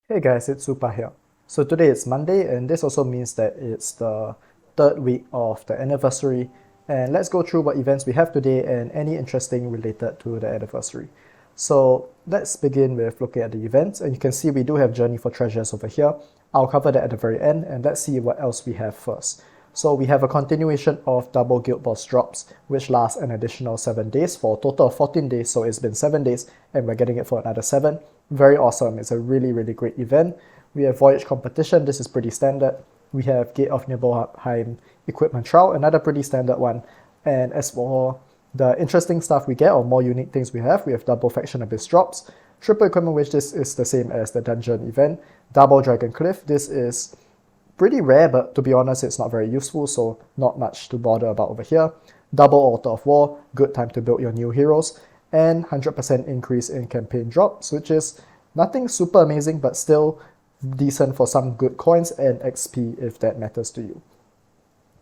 Hey guys, it's Supa here. So today is Monday, and this also means that it's the third week of the anniversary. And let's go through what events we have today and any interesting related to the anniversary. So let's begin with looking at the events, and you can see we do have Journey for Treasures over here. I'll cover that at the very end, and let's see what else we have first. So we have a continuation of double Guild Boss drops, which lasts an additional 7 days for a total of 14 days, so it's been 7 days, and we're getting it for another 7. Very awesome. It's a really great event. We have Voyage Competition. This is pretty standard. We have Gate of Nibelheim Equipment Trial, another pretty standard one. And as for the interesting stuff we get, or more unique things we have double Faction Abyss drops, triple equipment, which this is the same as the dungeon event, double Dragon Cliff. This is pretty rare, but to be honest, it's not very useful, so not much to bother about over here. Double Altar of War, good time to build your new heroes, and 100% increase in campaign drops, which is nothing super amazing, but still decent for some good coins and XP if that matters to you.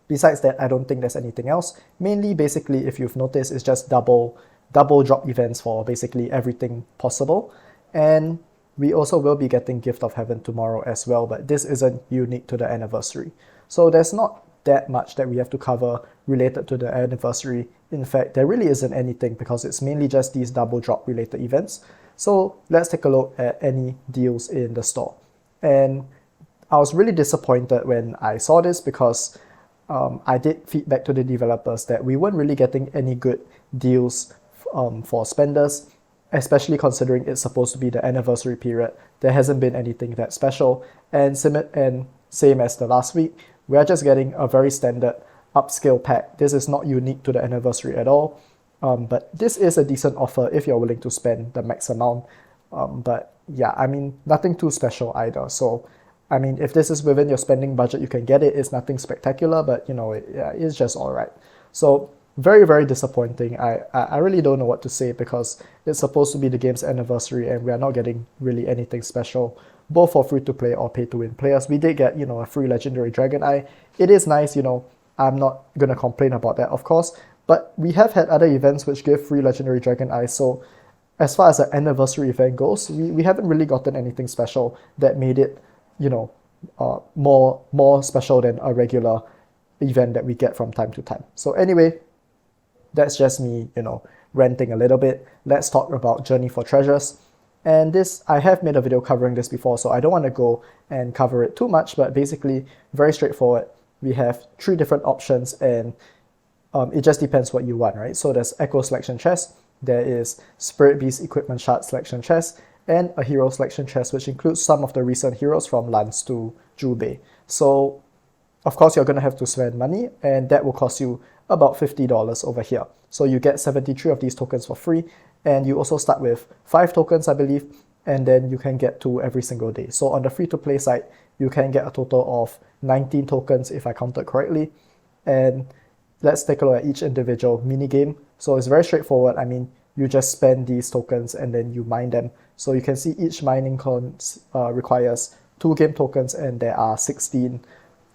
Besides that, I don't think there's anything else. Mainly, basically, if you've noticed, it's just double drop events for basically everything possible. And we also will be getting Gift of Heaven tomorrow as well, but this isn't unique to the anniversary. So there's not that much that we have to cover related to the anniversary. In fact, there really isn't anything because it's mainly just these double drop related events. So let's take a look at any deals in the store. And I was really disappointed when I saw this because I did feedback to the developers that we weren't really getting any good deals for spenders, especially considering it's supposed to be the anniversary period. There hasn't been anything that special, and same as the last week, we are just getting a very standard upscale pack. This is not unique to the anniversary at all, but this is a decent offer if you're willing to spend the max amount. But yeah, I mean, nothing too special either. So, I mean, if this is within your spending budget, you can get it. It's nothing spectacular, but it's just all right. So very disappointing. I really don't know what to say because it's supposed to be the game's anniversary and we are not getting really anything special, both for free to play or pay to win players. We did get a free legendary Dragon Eye. It is nice. I'm not gonna complain about that, of course, but we have had other events which give free legendary Dragon Eye. So as far as the anniversary event goes, we haven't really gotten anything special that made it more special than a regular event that we get from time to time. So anyway, that's just me, ranting a little bit. Let's talk about Journey for Treasures. And this, I have made a video covering this before, so I don't want to go and cover it too much, but basically, very straightforward. We have 3 different options, and it just depends what you want, right? So there's Echo Selection Chest, there is Spirit Beast Equipment Shard Selection Chest, and a Hero Selection Chest, which includes some of the recent heroes from Lance to Zhubei. So, of course, you're going to have to spend money, and that will cost you about $50 over here. So you get 73 of these tokens for free, and you also start with 5 tokens, I believe, and then you can get 2 every single day. So on the free-to-play side, you can get a total of 19 tokens if I counted correctly. And let's take a look at each individual minigame. So it's very straightforward. I mean, you just spend these tokens and then you mine them. So you can see each mining requires 2 game tokens, and there are 16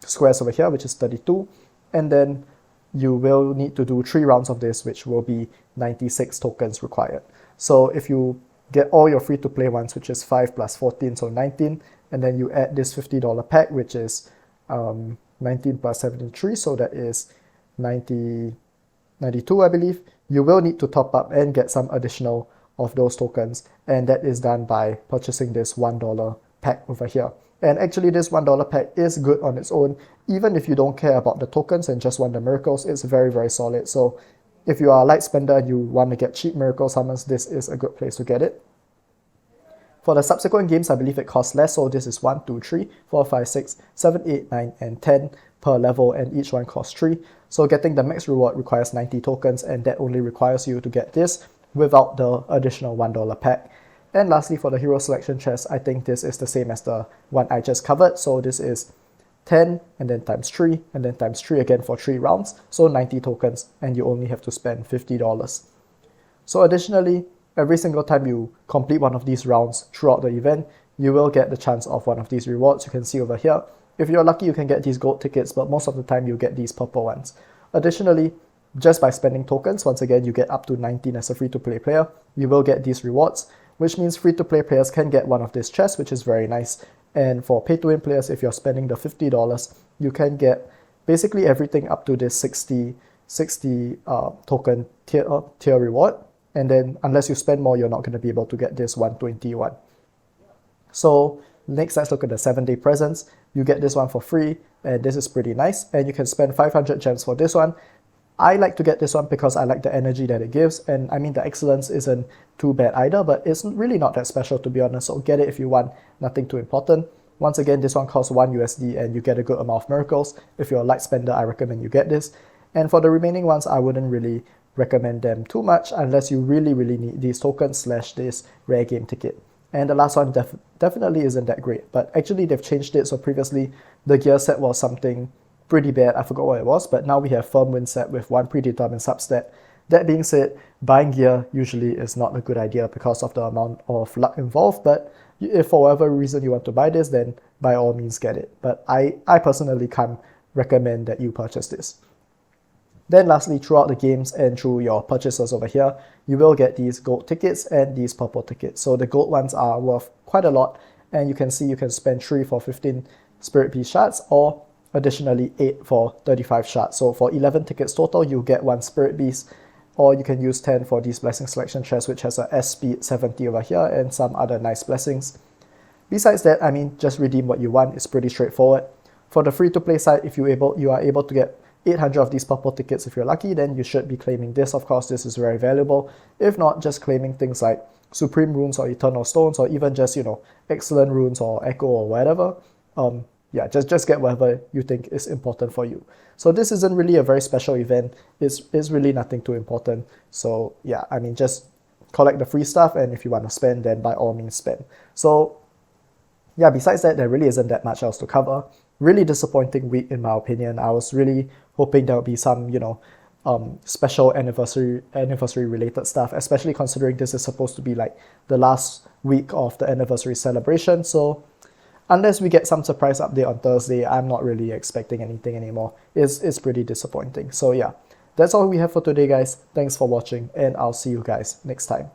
squares over here, which is 32. And then you will need to do 3 rounds of this, which will be 96 tokens required. So if you get all your free-to-play ones, which is 5 plus 14, so 19, and then you add this $50 pack, which is 19 plus 73, so that is 92, I believe. You will need to top up and get some additional of those tokens, and that is done by purchasing this $1 pack over here. And actually, this $1 pack is good on its own. Even if you don't care about the tokens and just want the miracles, it's very solid. So if you are a light spender and you want to get cheap miracle summons, this is a good place to get it. For the subsequent games, I believe it costs less. So this is 1, 2, 3, 4, 5, 6, 7, 8, 9, and 10 per level, and each one costs 3. So getting the max reward requires 90 tokens, and that only requires you to get this without the additional $1 pack. And lastly, for the hero selection chest, I think this is the same as the one I just covered. So this is 10 and then times 3 and then times 3 again for 3 rounds. So 90 tokens, and you only have to spend $50. So additionally, every single time you complete one of these rounds throughout the event, you will get the chance of one of these rewards. You can see over here. If you're lucky, you can get these gold tickets, but most of the time you get these purple ones. Additionally, just by spending tokens, once again, you get up to 19 as a free-to-play player. You will get these rewards. which means free-to-play players can get one of these chests, which is very nice. And for pay-to-win players, if you're spending the $50, you can get basically everything up to this 60 token tier reward. And then unless you spend more, you're not going to be able to get this 121. So next, let's look at the 7-day presents. You get this one for free, and this is pretty nice. And you can spend 500 gems for this one. I like to get this one because I like the energy that it gives. And I mean, the excellence isn't too bad either, but it's really not that special, to be honest. So get it if you want, nothing too important. Once again, this one costs 1 USD and you get a good amount of miracles. If you're a light spender, I recommend you get this. And for the remaining ones, I wouldn't really recommend them too much unless you really need these tokens / this rare game ticket. And the last one definitely isn't that great, but actually they've changed it. So previously the gear set was something pretty bad. I forgot what it was, but now we have firm win set with one predetermined substat. That being said, buying gear usually is not a good idea because of the amount of luck involved, but if for whatever reason you want to buy this, then by all means get it. But I personally can't recommend that you purchase this. Then lastly, throughout the games and through your purchases over here, you will get these gold tickets and these purple tickets. So the gold ones are worth quite a lot, and you can see you can spend 3 for 15 Spirit Beast shards, or additionally 8 for 35 shards. So for 11 tickets total, you get 1 Spirit Beast, or you can use 10 for these blessing selection chests, which has a S speed 70 over here and some other nice blessings. Besides that, I mean, just redeem what you want. It's pretty straightforward. For the free-to-play side, if you are able to get 800 of these purple tickets if you're lucky, then you should be claiming this. Of course, this is very valuable. If not, just claiming things like Supreme Runes or Eternal Stones, or even just, Excellent Runes or Echo or whatever. Yeah, just get whatever you think is important for you. So this isn't really a very special event. It's really nothing too important. So yeah, I mean, just collect the free stuff, and if you want to spend, then by all means spend. So yeah, besides that, there really isn't that much else to cover. Really disappointing week in my opinion. I was really hoping there would be some, special anniversary related stuff, especially considering this is supposed to be like the last week of the anniversary celebration. So unless we get some surprise update on Thursday, I'm not really expecting anything anymore. It's pretty disappointing. So yeah, that's all we have for today, guys. Thanks for watching, and I'll see you guys next time.